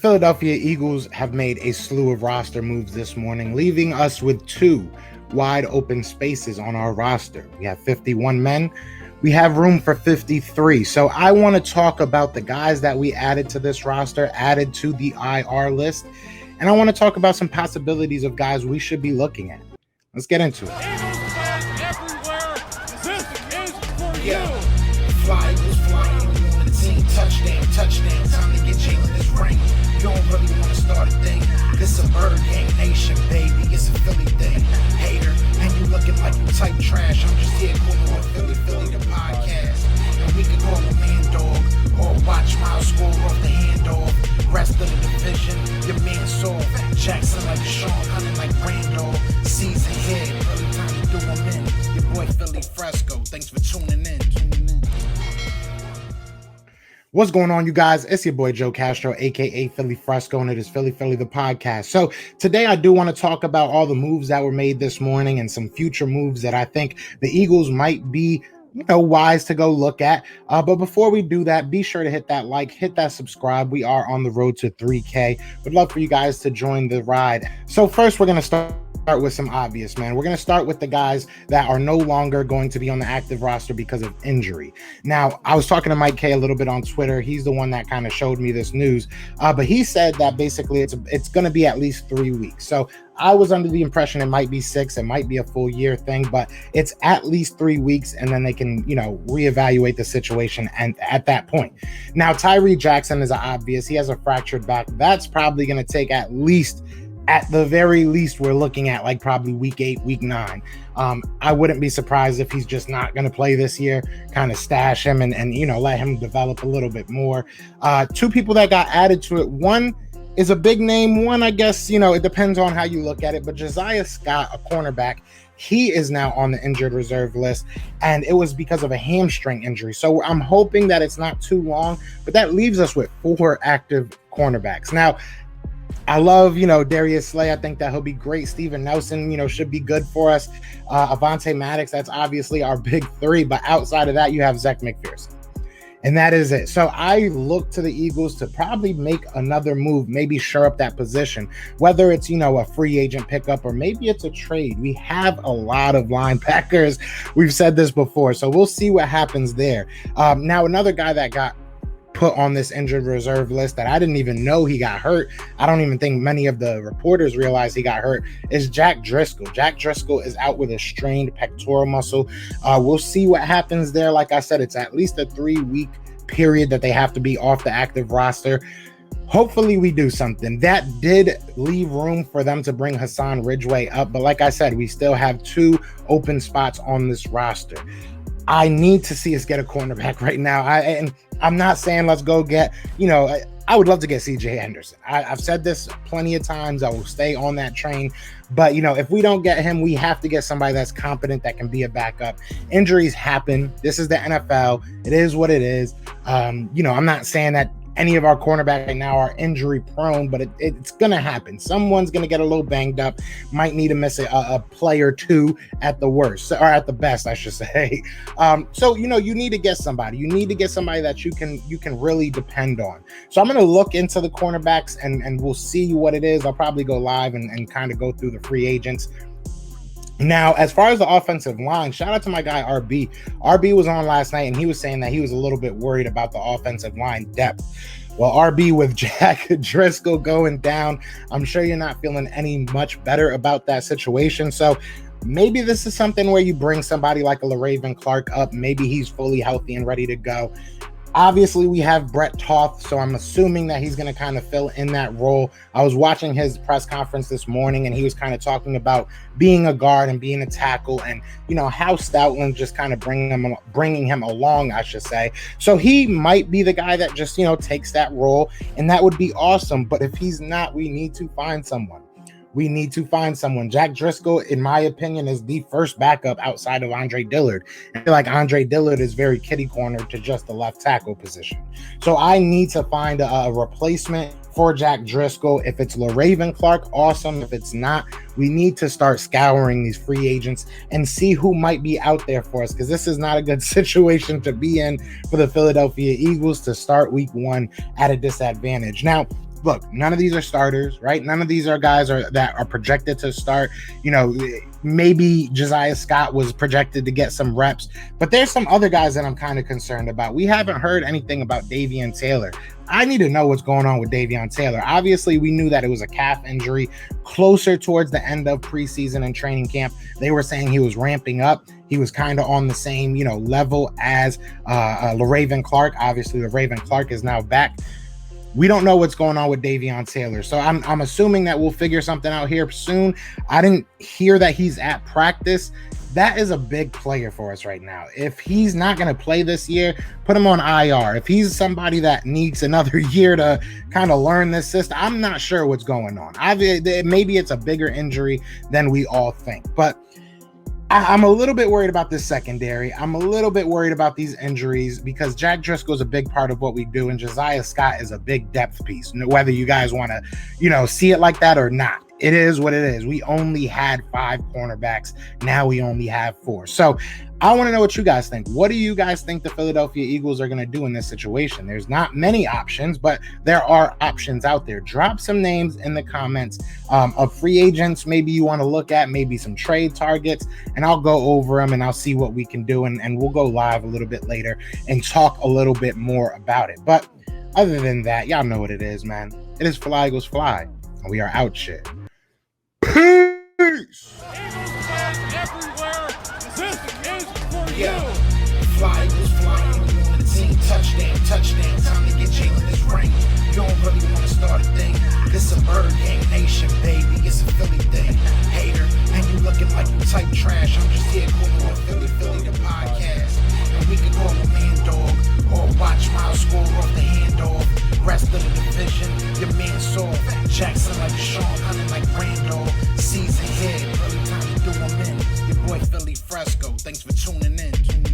Philadelphia Eagles have made a slew of roster moves this morning, leaving us with two wide open spaces on our roster. We have 51 men. We have room for 53. So I want to talk about the guys that we added to this roster, added to the IR list. And I want to talk about some possibilities of guys we should be looking at. Let's get into it. Eagles fans everywhere, this is for you. Fly was flying on the team. Touchdown. Time to get Jalen this ring. You don't really want to start a thing. This a Bird Gang Nation, baby. It's a Philly thing. Hater, and you looking like you type trash. I'm just here calling with Philly the podcast. And we can call a man dog or watch Miles score off the handoff. Rest of the division, your man soft. Jackson like Sean, hunting like Randall. Season head, really time to do him in. Your boy Philly Fresco. Thanks for tuning in. What's going on, you guys? It's your boy Joe Castro, aka Philly Fresco, and it is Philly the podcast. So today I do want to talk about all the moves that were made this morning and some future moves that I think the Eagles might be wise to go look at. But before we do that, be sure to hit that like, hit that subscribe. We are on the road to 3K. Would love for you guys to join the ride. So first, we're going to start with some obvious, man. We're going to start with the guys that are no longer going to be on the active roster because of injury. Now, I was talking to Mike K a little bit on Twitter. He's the one that kind of showed me this news, but he said that basically it's going to be at least 3 weeks. So I was under the impression it might be 6, it might be a full year thing, but it's at least 3 weeks, and then they can, reevaluate the situation and at that point. Now, Tyree Jackson is obvious. He has a fractured back. That's probably going to take at the very least, we're looking at like probably week 8, week 9. I wouldn't be surprised if he's just not going to play this year, kind of stash him and let him develop a little bit more. Two people that got added to it. One is a big name. One, I guess, it depends on how you look at it. But Josiah Scott, a cornerback, he is now on the injured reserve list, and it was because of a hamstring injury. So I'm hoping that it's not too long, but that leaves us with 4 active cornerbacks. Now, I love, Darius Slay. I think that he'll be great. Steven Nelson, should be good for us. Avonte Maddox, that's obviously our big 3. But outside of that, you have Zech McPherson. And that is it. So I look to the Eagles to probably make another move, maybe shore up that position, whether it's, a free agent pickup or maybe it's a trade. We have a lot of linebackers. We've said this before. So we'll see what happens there. Now, another guy that got put on this injured reserve list that I didn't even know he got hurt, I don't even think many of the reporters realized he got hurt, is Jack Driscoll. Jack Driscoll is out with a strained pectoral muscle. We'll see what happens there. Like I said, it's at least a 3-week period that they have to be off the active roster. Hopefully we do something. That did leave room for them to bring Hassan Ridgeway up, but like I said, we still have 2 open spots on this roster. I need to see us get a cornerback right now. I'm not saying let's go get, I would love to get CJ Henderson. I've said this plenty of times. I will stay on that train. But, if we don't get him, we have to get somebody that's competent that can be a backup. Injuries happen. This is the NFL. It is what it is. I'm not saying that any of our cornerbacks right now are injury prone, but it's going to happen. Someone's going to get a little banged up, might need to miss a play or 2 at the worst, or at the best, I should say. So, you need to get somebody. You need to get somebody that you can really depend on. So I'm going to look into the cornerbacks and we'll see what it is. I'll probably go live and kind of go through the free agents. Now, as far as the offensive line, shout out to my guy, RB. RB was on last night, and he was saying that he was a little bit worried about the offensive line depth. Well, RB, with Jack Driscoll going down, I'm sure you're not feeling any much better about that situation. So maybe this is something where you bring somebody like a LaRaven Clark up. Maybe he's fully healthy and ready to go. Obviously, we have Brett Toth, so I'm assuming that he's going to kind of fill in that role. I was watching his press conference this morning, and he was kind of talking about being a guard and being a tackle, and how Stoutland just kind of bringing him along, I should say. So he might be the guy that just takes that role, and that would be awesome. But if he's not, we need to find someone. Jack Driscoll, in my opinion, is the first backup outside of Andre Dillard. I feel like Andre Dillard is very kitty corner to just the left tackle position. So I need to find a replacement for Jack Driscoll. If it's LaRaven Clark, awesome. If it's not, we need to start scouring these free agents and see who might be out there for us, because this is not a good situation to be in for the Philadelphia Eagles to start week 1 at a disadvantage. Now, look, none of these are starters, right? None of these are guys that are projected to start. You know, maybe Josiah Scott was projected to get some reps, but there's some other guys that I'm kind of concerned about. We haven't heard anything about Davion Taylor. I need to know what's going on with Davion Taylor. Obviously, we knew that it was a calf injury closer towards the end of preseason and training camp. They were saying he was ramping up. He was kind of on the same, level as LaRaven Clark. Obviously, LaRaven Clark is now back. We don't know what's going on with Davion Taylor. So I'm assuming that we'll figure something out here soon. I didn't hear that he's at practice. That is a big player for us right now. If he's not going to play this year, put him on IR. If he's somebody that needs another year to kind of learn this system, I'm not sure what's going on. Maybe it's a bigger injury than we all think. But I'm a little bit worried about this secondary. I'm a little bit worried about these injuries because Jack Driscoll is a big part of what we do, and Josiah Scott is a big depth piece, whether you guys want to, see it like that or not. It is what it is. We only had 5 cornerbacks. Now we only have 4. So I want to know what you guys think. What do you guys think the Philadelphia Eagles are going to do in this situation? There's not many options, but there are options out there. Drop some names in the comments of free agents maybe you want to look at, maybe some trade targets, and I'll go over them and I'll see what we can do. And we'll go live a little bit later and talk a little bit more about it. But other than that, y'all know what it is, man. It is Fly Eagles Fly, and we are out shit. Peace! Eagles fans everywhere, this is for you. Fly Eagles fly on the team. Touchdown. Time to get Jalen this ring. You don't really want to start a thing. This a bird gang nation, baby. It's a Philly thing. Hater, and you looking like you type trash. I'm just here calling with Philly the podcast. And we can call a man dog or watch Miles score off the handoff. Rest of the division, your man saw Jackson like Sean, hunting like Randolph. Season here, early time to do them in. Your boy Philly Fresco, thanks for tuning in.